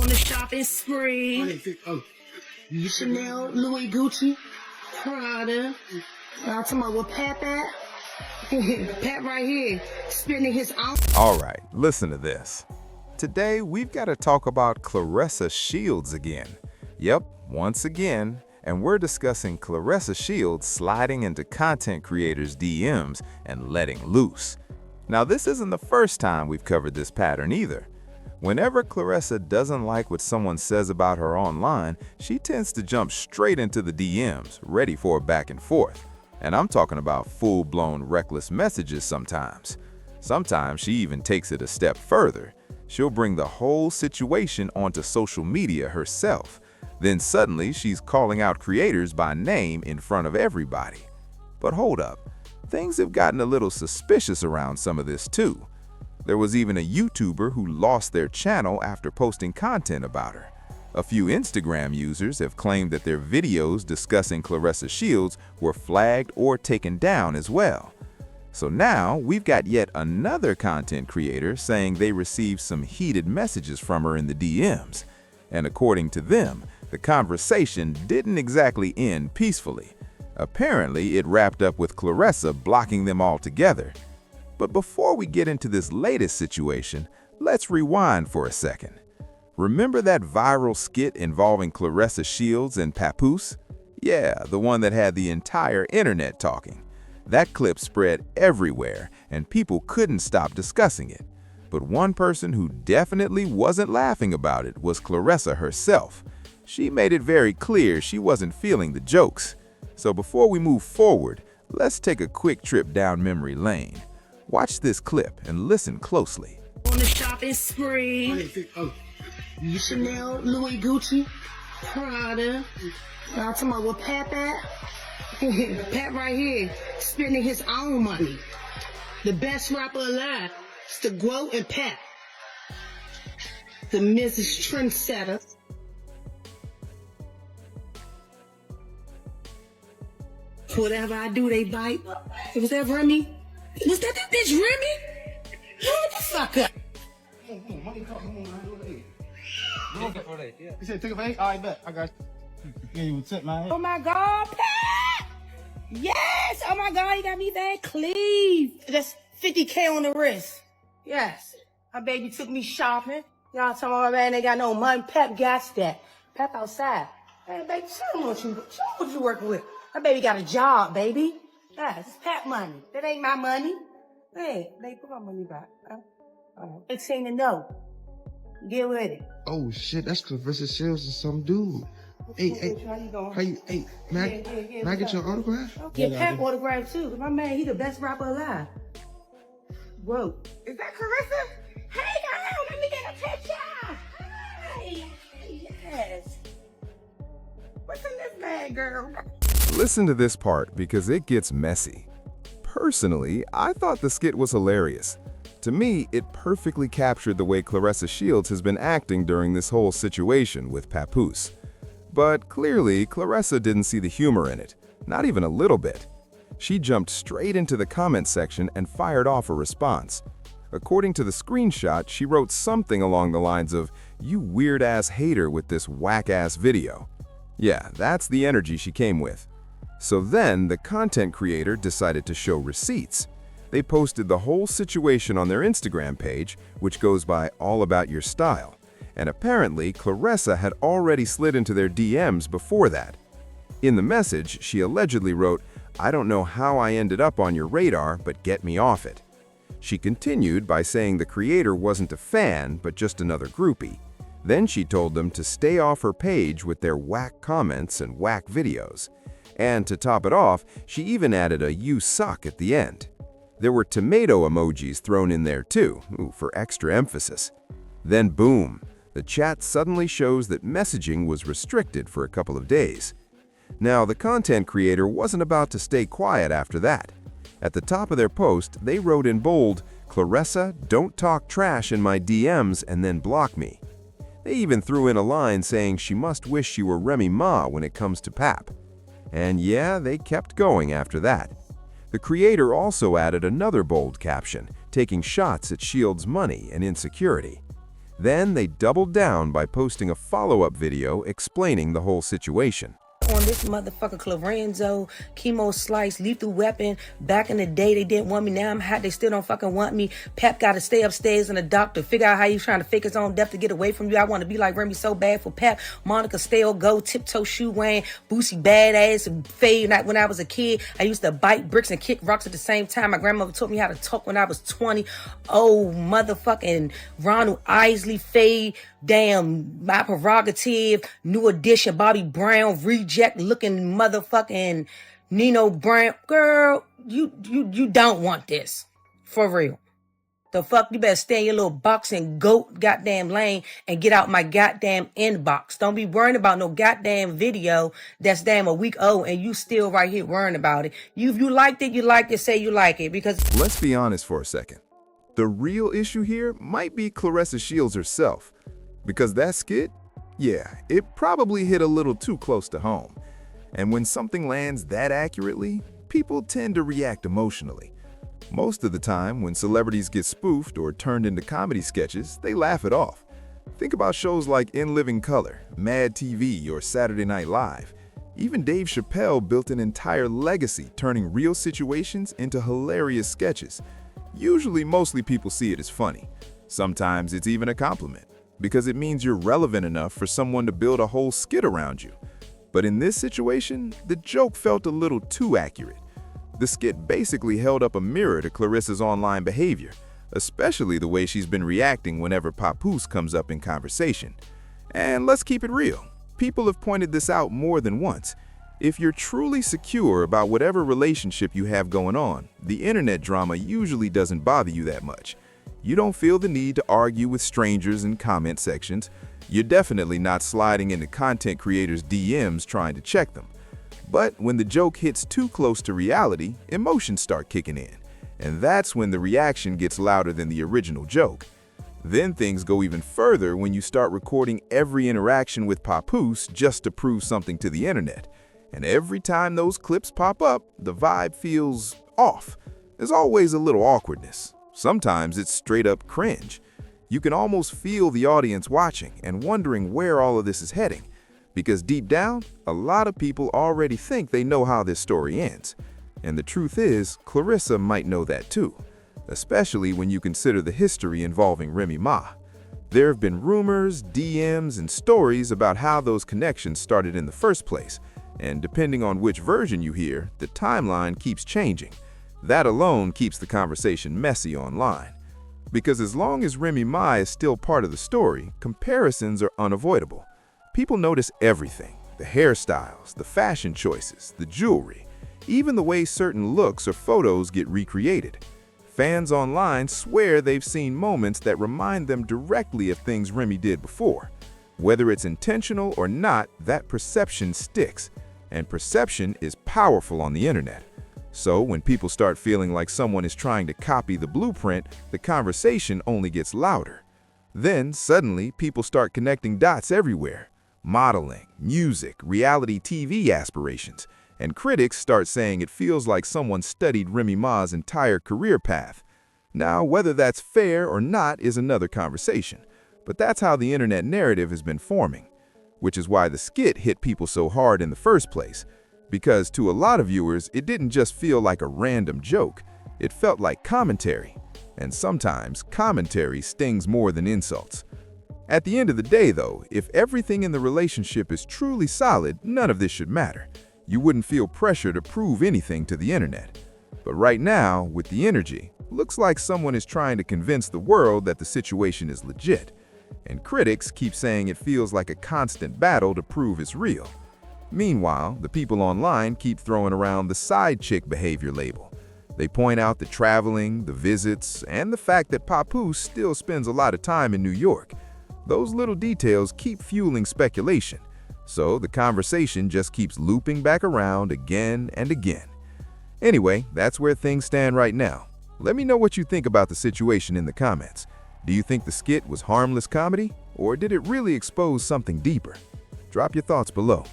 on the shopping spree. Chanel, Louis, Gucci, Prada. I'm talking about what Pat at? Pat right here, spending his own. All right, listen to this. Today, we've got to talk about Claressa Shields again. Yep, once again, and we're discussing Claressa Shields sliding into content creators' DMs and letting loose. Now, this isn't the first time we've covered this pattern either. Whenever Claressa doesn't like what someone says about her online, she tends to jump straight into the DMs, ready for a back and forth. And I'm talking about full-blown reckless messages sometimes. Sometimes she even takes it a step further. She'll bring the whole situation onto social media herself. Then suddenly she's calling out creators by name in front of everybody. But hold up, things have gotten a little suspicious around some of this too. There was even a YouTuber who lost their channel after posting content about her. A few Instagram users have claimed that their videos discussing Claressa Shields were flagged or taken down as well. So now we've got yet another content creator saying they received some heated messages from her in the DMs. And according to them, the conversation didn't exactly end peacefully. Apparently, it wrapped up with Claressa blocking them all together. But before we get into this latest situation, let's rewind for a second. Remember that viral skit involving Claressa Shields and Papoose? Yeah, the one that had the entire internet talking. That clip spread everywhere, and people couldn't stop discussing it. But one person who definitely wasn't laughing about it was Claressa herself. She made it very clear she wasn't feeling the jokes. So before we move forward, let's take a quick trip down memory lane. Watch this clip and listen closely. On the shopping spree. Chanel, Louis, Gucci, Prada. I'm talking about what Pat at? Pat right here, spending his own money. The best rapper alive. It's the Grow and Pat. The Mrs. Trendsetter. Whatever I do, they bite. Was that Remy? Was that bitch Remy? Hold the fuck up. You said took it for 8? All right, bet. I got you. Yeah, you tip, man. Oh my God, Pat! Yes! Oh my God, you got me Van Cleave. That's 50K on the wrist. Yes. My baby took me shopping. Y'all talking about, man, they got no money. Pep got that. Pep outside. Hey, baby, show them what you working with. My baby got a job, baby. Yes, it's Pep money. That ain't my money. Hey, baby, put my money back. It's ain't a no. Get with it. Oh shit, that's Claressa Shields and some dude. Hey, How you doing? how you? Hey, can I get your autograph? Get Pep autograph too, cause my man, he the best rapper alive. Whoa. Is that Claressa? Hey girl, let me get a picture. Hi. Yes. What's in this bag, girl? Listen to this part because it gets messy. Personally, I thought the skit was hilarious. To me, it perfectly captured the way Claressa Shields has been acting during this whole situation with Papoose. But clearly, Claressa didn't see the humor in it, not even a little bit. She jumped straight into the comment section and fired off a response. According to the screenshot, she wrote something along the lines of, "You weird-ass hater with this whack-ass video." Yeah, that's the energy she came with. So then, the content creator decided to show receipts. They posted the whole situation on their Instagram page, which goes by All About Your Style. And apparently, Claressa had already slid into their DMs before that. In the message, she allegedly wrote, "I don't know how I ended up on your radar, but get me off it." She continued by saying the creator wasn't a fan, but just another groupie. Then she told them to stay off her page with their whack comments and whack videos. And to top it off, she even added a "you suck" at the end. There were tomato emojis thrown in there too, for extra emphasis. Then boom, the chat suddenly shows that messaging was restricted for a couple of days. Now, the content creator wasn't about to stay quiet after that. At the top of their post, they wrote in bold, "Claressa, don't talk trash in my DMs and then block me." They even threw in a line saying she must wish she were Remy Ma when it comes to Pap. And yeah, they kept going after that. The creator also added another bold caption, taking shots at Shields' money and insecurity. Then they doubled down by posting a follow-up video explaining the whole situation. On this motherfucker Clarenzo, chemo slice, lethal weapon. Back in the day, they didn't want me. Now I'm hot. They still don't fucking want me. Pep got to stay upstairs in the doctor. Figure out how you trying to fake his own death to get away from you. I want to be like Remy so bad for Pep. Monica stay or go. Tiptoe shoe wearing. Boosie badass and fade. When I was a kid, I used to bite bricks and kick rocks at the same time. My grandmother taught me how to talk when I was 20. Oh, motherfucking Ronald Isley fade. Damn, My Prerogative, New Edition, Bobby Brown, reject looking motherfucking Nino Brown. Girl, you don't want this. For real. The fuck, you better stay in your little box and goat goddamn lane and get out my goddamn inbox. Don't be worrying about no goddamn video that's damn a week old and you still right here worrying about it. If you liked it, you liked it, say you like it, because... Let's be honest for a second. The real issue here might be Claressa Shields herself. Because that skit, yeah, it probably hit a little too close to home. And when something lands that accurately, people tend to react emotionally. Most of the time, when celebrities get spoofed or turned into comedy sketches, they laugh it off. Think about shows like In Living Color, Mad TV, or Saturday Night Live. Even Dave Chappelle built an entire legacy turning real situations into hilarious sketches. Usually, mostly people see it as funny. Sometimes it's even a compliment, because it means you're relevant enough for someone to build a whole skit around you. But in this situation, the joke felt a little too accurate. The skit basically held up a mirror to Claressa's online behavior, especially the way she's been reacting whenever Papoose comes up in conversation. And let's keep it real. People have pointed this out more than once. If you're truly secure about whatever relationship you have going on, the internet drama usually doesn't bother you that much. You don't feel the need to argue with strangers in comment sections. You're definitely not sliding into content creators' DMs trying to check them. But when the joke hits too close to reality, emotions start kicking in. And that's when the reaction gets louder than the original joke. Then things go even further when you start recording every interaction with Papoose just to prove something to the internet. And every time those clips pop up, the vibe feels off. There's always a little awkwardness. Sometimes it's straight up cringe. You can almost feel the audience watching and wondering where all of this is heading. Because deep down, a lot of people already think they know how this story ends. And the truth is, Claressa might know that too, especially when you consider the history involving Remy Ma. There have been rumors, DMs, and stories about how those connections started in the first place. And depending on which version you hear, the timeline keeps changing. That alone keeps the conversation messy online. Because as long as Remy Ma is still part of the story, comparisons are unavoidable. People notice everything: the hairstyles, the fashion choices, the jewelry, even the way certain looks or photos get recreated. Fans online swear they've seen moments that remind them directly of things Remy did before. Whether it's intentional or not, that perception sticks. And perception is powerful on the internet. So when people start feeling like someone is trying to copy the blueprint, the conversation only gets louder. Then suddenly people start connecting dots everywhere: modeling, music, reality TV aspirations. And critics start saying it feels like someone studied Remy Ma's entire career path. Now, whether that's fair or not is another conversation, but that's how the internet narrative has been forming. Which is why the skit hit people so hard in the first place. Because to a lot of viewers, it didn't just feel like a random joke, it felt like commentary. And sometimes, commentary stings more than insults. At the end of the day though, if everything in the relationship is truly solid, none of this should matter. You wouldn't feel pressure to prove anything to the internet. But right now, with the energy, looks like someone is trying to convince the world that the situation is legit. And critics keep saying it feels like a constant battle to prove it's real. Meanwhile, the people online keep throwing around the side chick behavior label. They point out the traveling, the visits, and the fact that Papoose still spends a lot of time in New York. Those little details keep fueling speculation, so the conversation just keeps looping back around again and again. Anyway, that's where things stand right now. Let me know what you think about the situation in the comments. Do you think the skit was harmless comedy, or did it really expose something deeper? Drop your thoughts below.